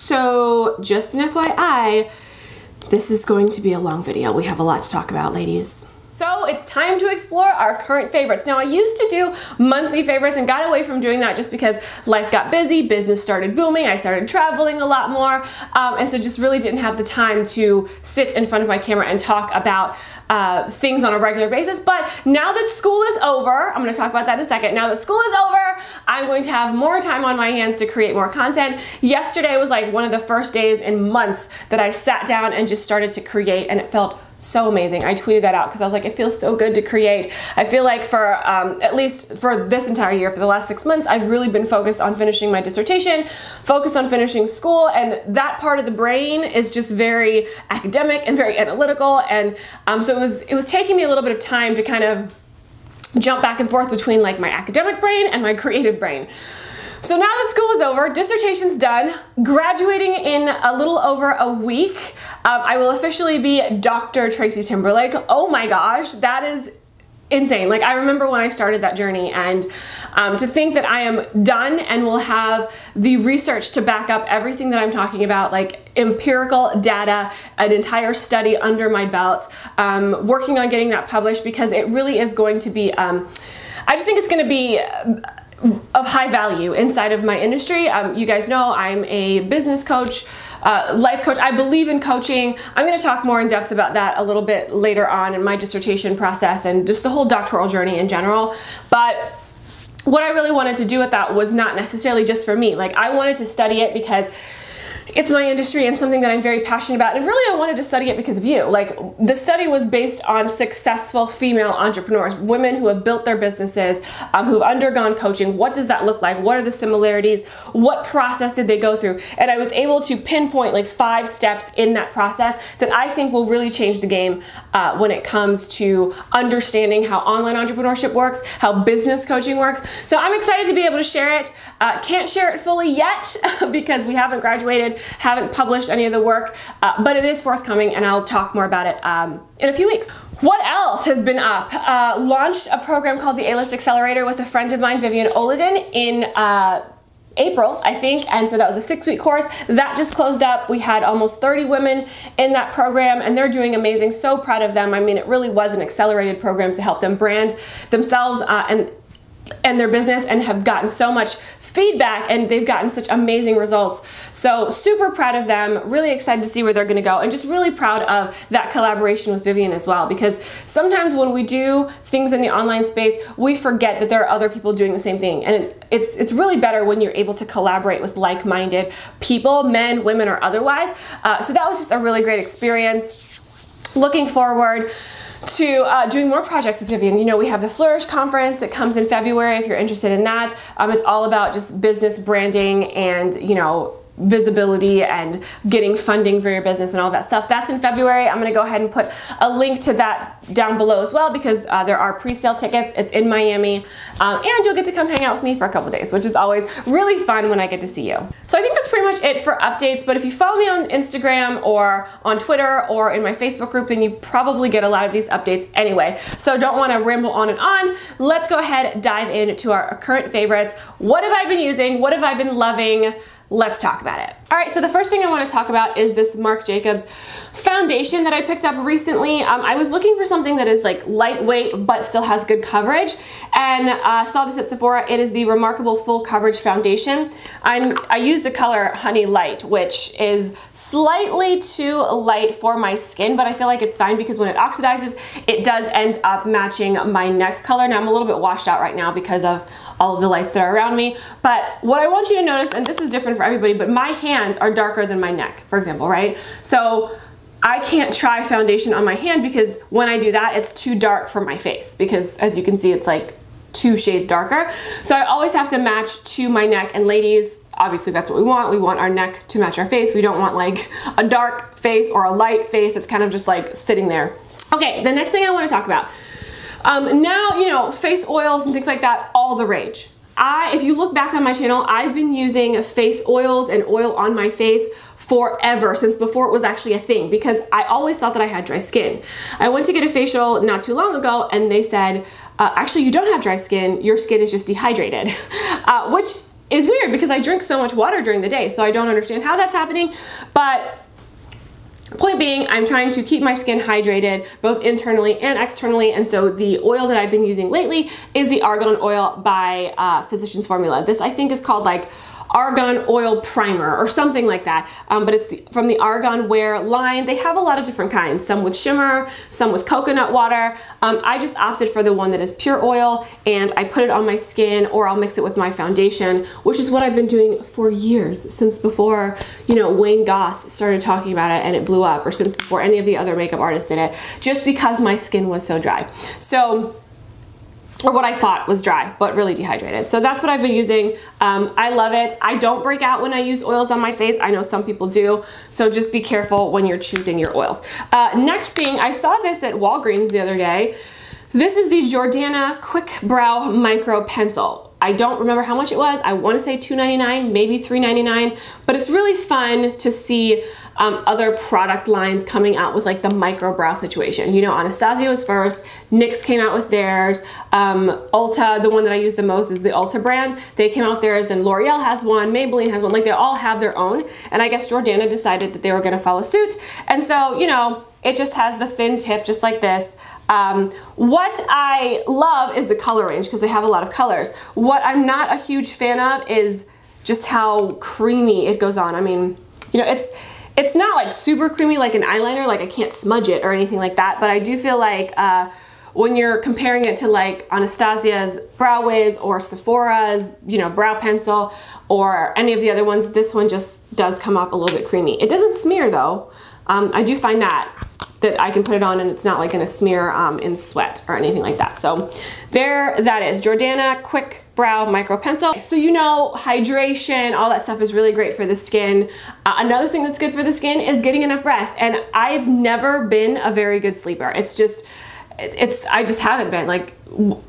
So just an FYI, this is going to be a long video. We have a lot to talk about, ladies. So it's time to explore our current favorites. Now I used to do monthly favorites and got away from doing that just because life got busy, business started booming, I started traveling a lot more, and so just really didn't have the time to sit in front of my camera and talk about things on a regular basis. But now that school is over, I'm gonna talk about that in a second. Now that school is over, I'm going to have more time on my hands to create more content. Yesterday was like one of the first days in months that I sat down and just started to create, and it felt so amazing. I tweeted that out because I was like, it feels so good to create. I feel like for, at least for this entire year, for the last 6 months, I've really been focused on finishing my dissertation, focused on finishing school, and that part of the brain is just very academic and very analytical, and so it was taking me a little bit of time to kind of jump back and forth between like my academic brain and my creative brain. So now that school is over, dissertation's done, graduating in a little over a week, I will officially be Dr. Tracy Timberlake. Oh my gosh, that is insane. Like, I remember when I started that journey, and to think that I am done and will have the research to back up everything that I'm talking about, like empirical data, an entire study under my belt, working on getting that published, because it really is going to be, I just think it's going to be of high value inside of my industry. You guys know I'm a business coach, life coach. I believe in coaching. I'm going to talk more in depth about that a little bit later on in my dissertation process and just the whole doctoral journey in general. But what I really wanted to do with that was not necessarily just for me. Like, I wanted to study it because it's my industry and something that I'm very passionate about. And really, I wanted to study it because of you. Like, the study was based on successful female entrepreneurs, women who have built their businesses, who've undergone coaching. What does that look like? What are the similarities? What process did they go through? And I was able to pinpoint like 5 steps in that process that I think will really change the game when it comes to understanding how online entrepreneurship works, how business coaching works. So I'm excited to be able to share it. Can't share it fully yet because we haven't graduated, haven't published any of the work, but it is forthcoming, and I'll talk more about it in a few weeks. What else has been up? Launched a program called the A-List Accelerator with a friend of mine, Vivian Oladin, in April, I think, and so that was a 6-week course. That just closed up. We had almost 30 women in that program, and they're doing amazing. So proud of them. I mean, it really was an accelerated program to help them brand themselves and their business, and have gotten so much feedback, and they've gotten such amazing results. So super proud of them, really excited to see where they're gonna go, and just really proud of that collaboration with Vivian as well, because sometimes when we do things in the online space, we forget that there are other people doing the same thing, and it's really better when you're able to collaborate with like-minded people, men, women, or otherwise. So that was just a really great experience. Looking forward to doing more projects with Vivian. You know, we have the Flourish conference that comes in February if you're interested in that. It's all about just business branding and, you know, visibility and getting funding for your business and all that stuff. That's in February. I'm going to go ahead and put a link to that down below as well, because there are pre-sale tickets. It's in Miami, and you'll get to come hang out with me for a couple days, which is always really fun when I get to see you. So I think that's pretty much it for updates, but if you follow me on Instagram or on Twitter or in my Facebook group, then you probably get a lot of these updates anyway. So don't want to ramble on and on. Let's go ahead and dive into our current favorites. What have I been using? What have I been loving? Let's talk about it. All right, so the first thing I want to talk about is this Marc Jacobs foundation that I picked up recently. I was looking for something that is like lightweight but still has good coverage, and saw this at Sephora. It is the Remarkable Full Coverage Foundation. I use the color Honey Light, which is slightly too light for my skin, but I feel like it's fine because when it oxidizes, it does end up matching my neck color. Now I'm a little bit washed out right now because of all of the lights that are around me, but what I want you to notice, and this is different for everybody, but my hands are darker than my neck, for example, right? So I can't try foundation on my hand because when I do that, it's too dark for my face, because as you can see, it's like 2 shades darker. So I always have to match to my neck, and ladies, obviously that's what we want. We want our neck to match our face. We don't want like a dark face or a light face that's kind of just like sitting there. Okay, the next thing I want to talk about. Now, you know, face oils and things like that, all the rage. If you look back on my channel, I've been using face oils and oil on my face forever, since before it was actually a thing, because I always thought that I had dry skin. I went to get a facial not too long ago, and they said, actually, you don't have dry skin, your skin is just dehydrated, which is weird because I drink so much water during the day, so I don't understand how that's happening. But point being, I'm trying to keep my skin hydrated both internally and externally, and so the oil that I've been using lately is the Argan Oil by Physicians Formula. This I think is called like Argan Oil Primer or something like that, but it's from the Argan Wear line. They have a lot of different kinds, some with shimmer, some with coconut water. I just opted for the one that is pure oil, and I put it on my skin, or I'll mix it with my foundation, which is what I've been doing for years, since before, you know, Wayne Goss started talking about it and it blew up, or since before any of the other makeup artists did it, just because my skin was so dry. So, or what I thought was dry, but really dehydrated. So that's what I've been using. I love it. I don't break out when I use oils on my face. I know some people do, so just be careful when you're choosing your oils. Next thing, I saw this at Walgreens the other day. This is the Jordana Quick Brow Micro Pencil. I don't remember how much it was. I want to say $2.99, maybe $3.99, but it's really fun to see other product lines coming out with like the micro brow situation. You know, Anastasia was first, NYX came out with theirs, Ulta, the one that I use the most is the Ulta brand. They came out theirs, then L'Oreal has one, Maybelline has one, like they all have their own, and I guess Jordana decided that they were gonna follow suit, and so, you know, it just has the thin tip just like this. What I love is the color range because they have a lot of colors. What I'm not a huge fan of is just how creamy it goes on. I mean, you know, it's not like super creamy like an eyeliner, like I can't smudge it or anything like that, but I do feel like when you're comparing it to like Anastasia's Brow Wiz or Sephora's, you know, brow pencil or any of the other ones, this one just does come off a little bit creamy. It doesn't smear though. I do find that I can put it on and it's not like gonna smear in sweat or anything like that. So there that is, Jordana Quick Brow Micro Pencil. So you know, hydration, all that stuff is really great for the skin. Another thing that's good for the skin is getting enough rest. And I've never been a very good sleeper. It's just, I just haven't been. Like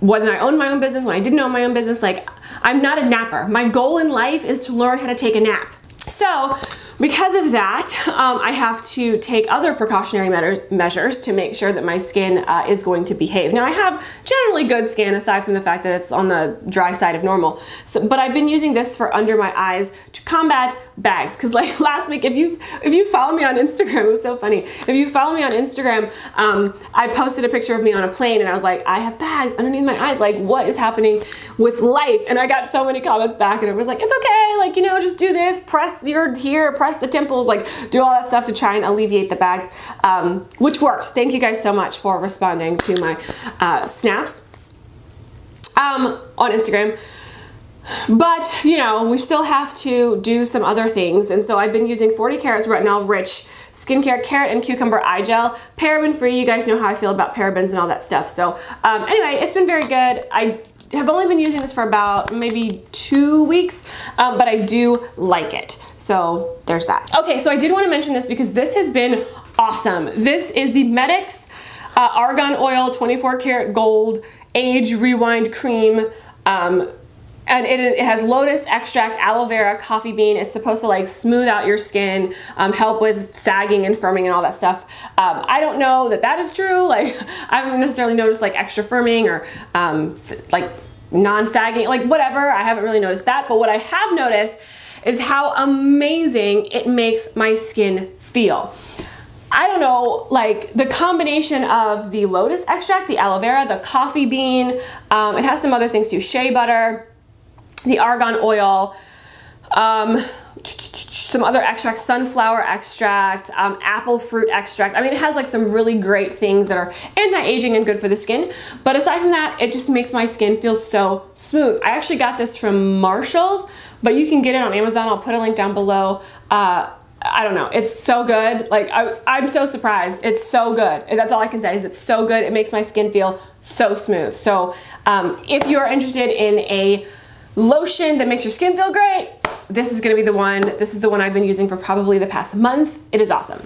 when I owned my own business, when I didn't own my own business, like I'm not a napper. My goal in life is to learn how to take a nap. So because of that, I have to take other precautionary measures to make sure that my skin is going to behave. Now I have generally good skin aside from the fact that it's on the dry side of normal. So, but I've been using this for under my eyes to combat bags. Cause like last week, if you follow me on Instagram, it was so funny. If you follow me on Instagram, I posted a picture of me on a plane and I was like, I have bags underneath my eyes. Like what is happening with life? And I got so many comments back and it was like, it's okay. Like, you know, just do this, press your here, press the temples, like do all that stuff to try and alleviate the bags, which worked. Thank you guys so much for responding to my snaps on Instagram. But, you know, we still have to do some other things. And so I've been using 40 Carats Retinol Rich Skincare Carrot and Cucumber Eye Gel. Paraben free. You guys know how I feel about parabens and all that stuff. So anyway, it's been very good. I have only been using this for about maybe 2 weeks, but I do like it. So there's that. Okay, so I did want to mention this because this has been awesome. This is the Medix Argan Oil 24 Karat Gold Age Rewind Cream. And it has lotus extract, aloe vera, coffee bean. It's supposed to like smooth out your skin, help with sagging and firming and all that stuff. I don't know that that is true. Like I haven't necessarily noticed like extra firming or like non-sagging, like whatever. I haven't really noticed that. But what I have noticed is how amazing it makes my skin feel. I don't know, like the combination of the lotus extract, the aloe vera, the coffee bean, it has some other things too, shea butter, the argan oil, some other extracts, sunflower extract, apple fruit extract. I mean, it has like some really great things that are anti-aging and good for the skin. But aside from that, it just makes my skin feel so smooth. I actually got this from Marshall's, but you can get it on Amazon. I'll put a link down below. I don't know. It's so good. Like I'm so surprised. It's so good. That's all I can say is it's so good. It makes my skin feel so smooth. So if you're interested in a lotion that makes your skin feel great, this is gonna be the one. This is the one I've been using for probably the past month. It is awesome.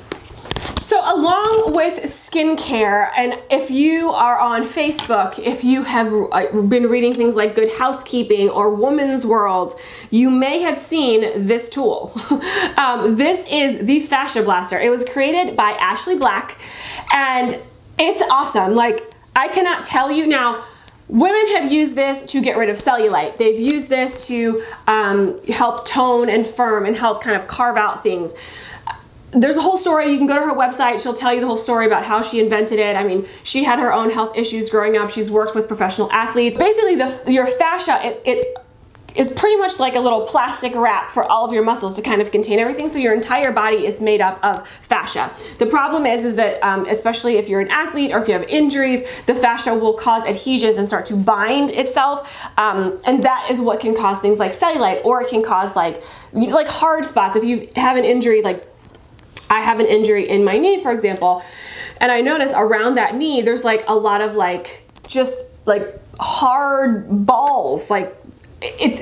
So along with skincare, and if you are on Facebook, if you have been reading things like Good Housekeeping or Woman's World, you may have seen this tool. This is the Fascia Blaster. It was created by Ashley Black, and it's awesome. Like, I cannot tell you now, Women have used this to get rid of cellulite. They've used this to help tone and firm and help kind of carve out things. There's a whole story. You can go to her website. She'll tell you the whole story about how she invented it. I mean, she had her own health issues growing up. She's worked with professional athletes. Basically, your fascia, it is pretty much like a little plastic wrap for all of your muscles to kind of contain everything. So your entire body is made up of fascia. The problem is that especially if you're an athlete or if you have injuries, the fascia will cause adhesions and start to bind itself. And that is what can cause things like cellulite, or it can cause like hard spots. If you have an injury, like I have an injury in my knee, for example, and I notice around that knee, there's like a lot of like, just like hard balls, like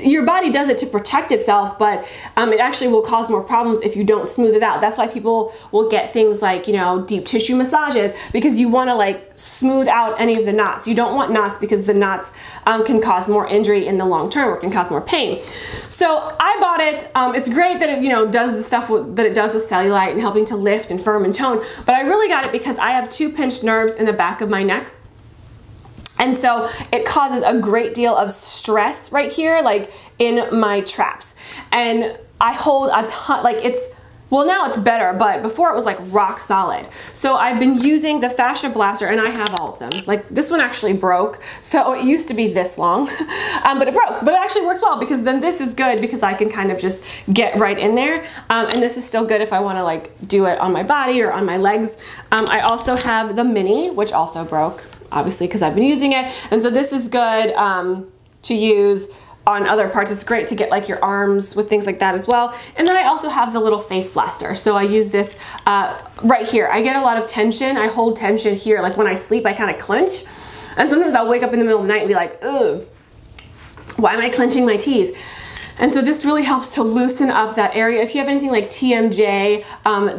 your body does it to protect itself, but it actually will cause more problems if you don't smooth it out. That's why people will get things like, you know, deep tissue massages, because you want to like smooth out any of the knots. You don't want knots, because the knots can cause more injury in the long term, or can cause more pain. So I bought it. It's great that it, you know, does the stuff that it does with cellulite and helping to lift and firm and tone, but I really got it because I have 2 pinched nerves in the back of my neck. And so it causes a great deal of stress right here, like in my traps. And I hold a ton, like well, now it's better, but before it was like rock solid. So I've been using the fascia blaster, and I have all of them. Like this one actually broke. So it used to be this long, but it broke, but it actually works well, because then this is good because I can kind of just get right in there. And this is still good if I want to like do it on my body or on my legs. I also have the mini, which also broke, obviously, because I've been using it. And so this is good to use on other parts. It's great to get like your arms with things like that as well. And then I also have the little face blaster. So I use this right here. I get a lot of tension. I hold tension here. Like when I sleep, I kind of clench. And sometimes I'll wake up in the middle of the night and be like, ugh, why am I clenching my teeth? And so this really helps to loosen up that area. If you have anything like TMJ,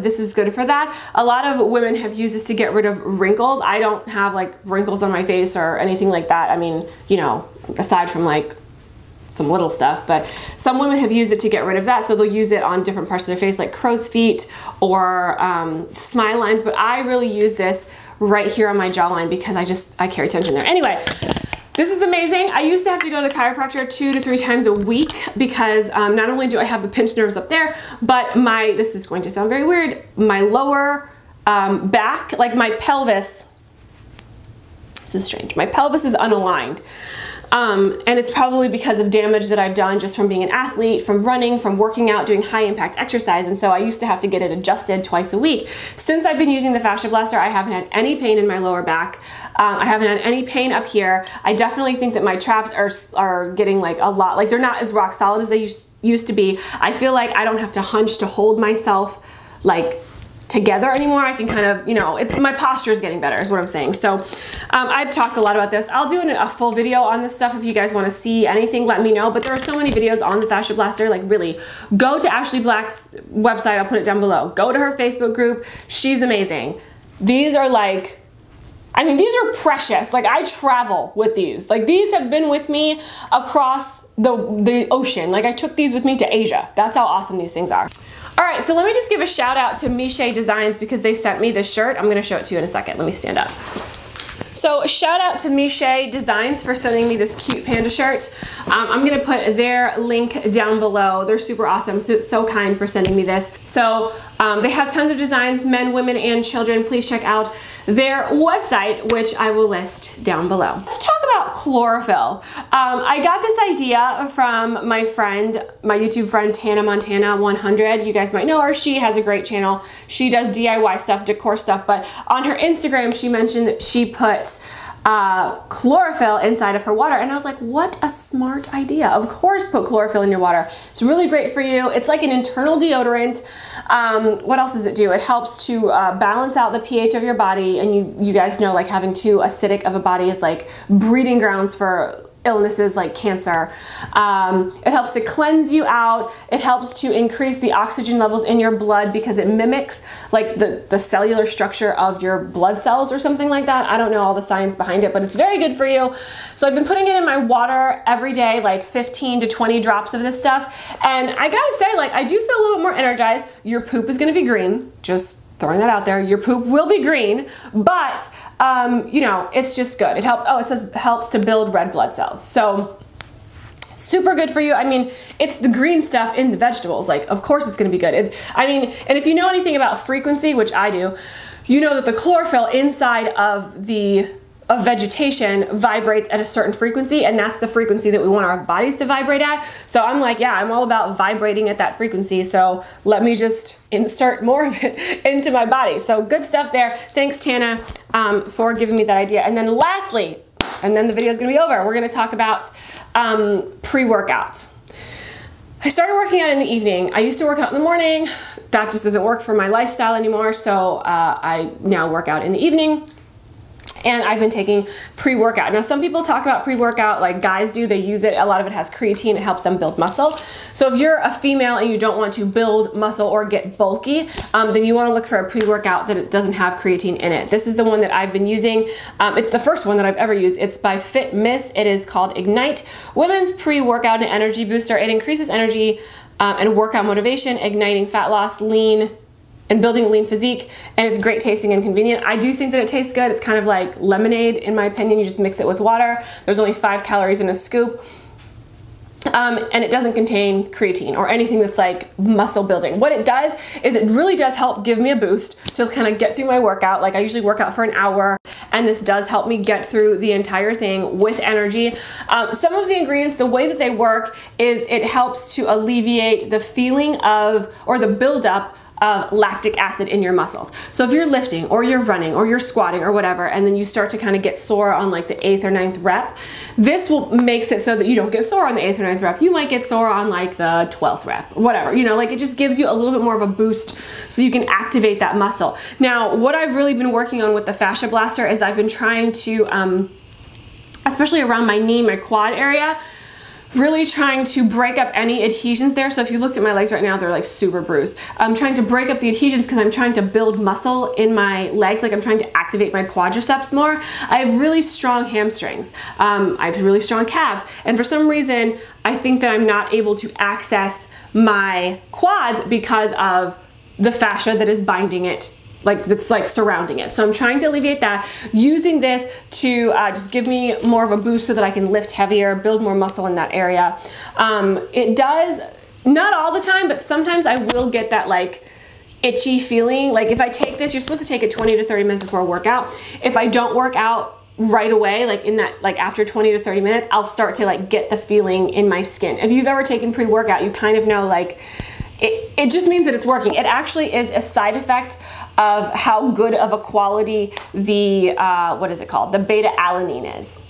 this is good for that. A lot of women have used this to get rid of wrinkles. I don't have like wrinkles on my face or anything like that. I mean, you know, aside from like some little stuff, but some women have used it to get rid of that. So they'll use it on different parts of their face, like crow's feet or smile lines. But I really use this right here on my jawline because I carry tension there. Anyway, this is amazing. I used to have to go to the chiropractor 2 to 3 times a week because not only do I have the pinched nerves up there, but this is going to sound very weird, my lower back, like my pelvis, this is strange, my pelvis is unaligned. And it's probably because of damage that I've done just from being an athlete, from running, from working out, doing high impact exercise. And so I used to have to get it adjusted twice a week. Since I've been using the fascia blaster, I haven't had any pain in my lower back. I haven't had any pain up here. I definitely think that my traps are getting like a lot, like they're not as rock solid as they used to be. I feel like I don't have to hunch to hold myself like together anymore. I can kind of, you know, my posture is getting better is what I'm saying. So I've talked a lot about this. I'll do a full video on this stuff. If you guys want to see anything, let me know. But there are so many videos on the fascia blaster. Like really, go to Ashley Black's website. I'll put it down below. Go to her Facebook group. She's amazing. These are like, I mean, these are precious. Like I travel with these. Like these have been with me across the ocean. Like I took these with me to Asia. That's how awesome these things are. All right, so let me just give a shout out to Miche Designs because they sent me this shirt. I'm gonna show it to you in a second. Let me stand up. So shout out to Miche Designs for sending me this cute panda shirt. I'm gonna put their link down below. They're super awesome, so kind for sending me this. So they have tons of designs, men, women, and children. Please check out their website, which I will list down below. Let's talk about chlorophyll. I got this idea from my friend, my YouTube friend, Tana Montana 100. You guys might know her. She has a great channel. She does DIY stuff, decor stuff, but on her Instagram, she mentioned that she put chlorophyll inside of her water, and I was like, what a smart idea. Of course, put chlorophyll in your water. It's really great for you. It's like an internal deodorant. What else does it do? It helps to balance out the pH of your body, and you guys know like having too acidic of a body is like breeding grounds for illnesses like cancer. It helps to cleanse you out. It helps to increase the oxygen levels in your blood because it mimics like the cellular structure of your blood cells or something like that. I don't know all the science behind it, but it's very good for you. So I've been putting it in my water every day, like 15 to 20 drops of this stuff. And I gotta say, like, I do feel a little bit more energized. Your poop is gonna be green, just Throwing that out there. Your poop will be green, but you know, it's just good. It helps. Oh, it says helps to build red blood cells. So super good for you. I mean, it's the green stuff in the vegetables. Like, of course it's going to be good. I mean, and if you know anything about frequency, which I do, you know that the chlorophyll inside of vegetation vibrates at a certain frequency, and that's the frequency that we want our bodies to vibrate at. So I'm like, yeah, I'm all about vibrating at that frequency, so let me just insert more of it into my body. So good stuff there. Thanks, Tana, for giving me that idea. And then lastly, and then the video is gonna be over, we're gonna talk about pre-workout. I started working out in the evening. I used to work out in the morning. That just doesn't work for my lifestyle anymore, so I now work out in the evening. And I've been taking pre-workout. Now, some people talk about pre-workout like guys do. They use it. A lot of it has creatine. It helps them build muscle. So if you're a female and you don't want to build muscle or get bulky, then you want to look for a pre-workout that it doesn't have creatine in it. This is the one that I've been using. It's the first one that I've ever used. It's by Fit Miss. It is called Ignite Women's Pre-Workout and Energy Booster. It increases energy and workout motivation, igniting fat loss, lean, and building a lean physique, and it's great tasting and convenient. I do think that it tastes good. It's kind of like lemonade, in my opinion. You just mix it with water. There's only 5 calories in a scoop. And it doesn't contain creatine or anything that's like muscle building. What it does is it really does help give me a boost to kind of get through my workout. Like I usually work out for an hour, and this does help me get through the entire thing with energy. Some of the ingredients, the way that they work is it helps to alleviate the feeling of, or the buildup of lactic acid in your muscles. So if you're lifting or you're running or you're squatting or whatever, and then you start to kind of get sore on like the 8th or 9th rep, this makes it so that you don't get sore on the 8th or 9th rep. You might get sore on like the 12th rep, whatever, you know, like it just gives you a little bit more of a boost so you can activate that muscle. Now, what I've really been working on with the Fascia Blaster is I've been trying to, especially around my knee, my quad area, really trying to break up any adhesions there. So if you looked at my legs right now, they're like super bruised. I'm trying to break up the adhesions because I'm trying to build muscle in my legs. Like I'm trying to activate my quadriceps more. I have really strong hamstrings. I have really strong calves. And for some reason, I think that I'm not able to access my quads because of the fascia that is binding it, like that's like surrounding it. So I'm trying to alleviate that, using this to just give me more of a boost so that I can lift heavier, build more muscle in that area. It does, not all the time, but sometimes I will get that like itchy feeling. Like if I take this, you're supposed to take it 20 to 30 minutes before a workout. If I don't work out right away, like in that, like after 20 to 30 minutes, I'll start to like get the feeling in my skin. If you've ever taken pre-workout, you kind of know like, it just means that it's working. It actually is a side effect of how good of a quality the, what is it called? The beta-alanine is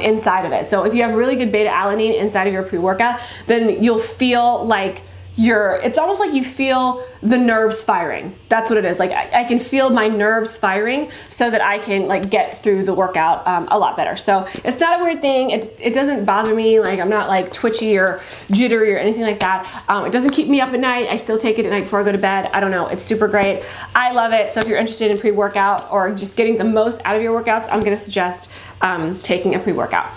inside of it. So if you have really good beta-alanine inside of your pre-workout, then you'll feel like it's almost like you feel the nerves firing. That's what it is. Like I can feel my nerves firing so that I can like get through the workout a lot better. So it's not a weird thing. It doesn't bother me. Like I'm not like twitchy or jittery or anything like that. It doesn't keep me up at night. I still take it at night before I go to bed. I don't know. It's super great. I love it. So if you're interested in pre-workout or just getting the most out of your workouts, I'm going to suggest taking a pre-workout.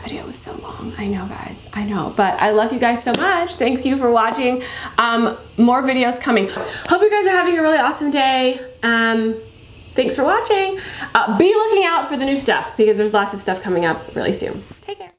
Video was so long. I know, guys. I know, but I love you guys so much. Thank you for watching. More videos coming. Hope you guys are having a really awesome day. Thanks for watching. Be looking out for the new stuff because there's lots of stuff coming up really soon. Take care.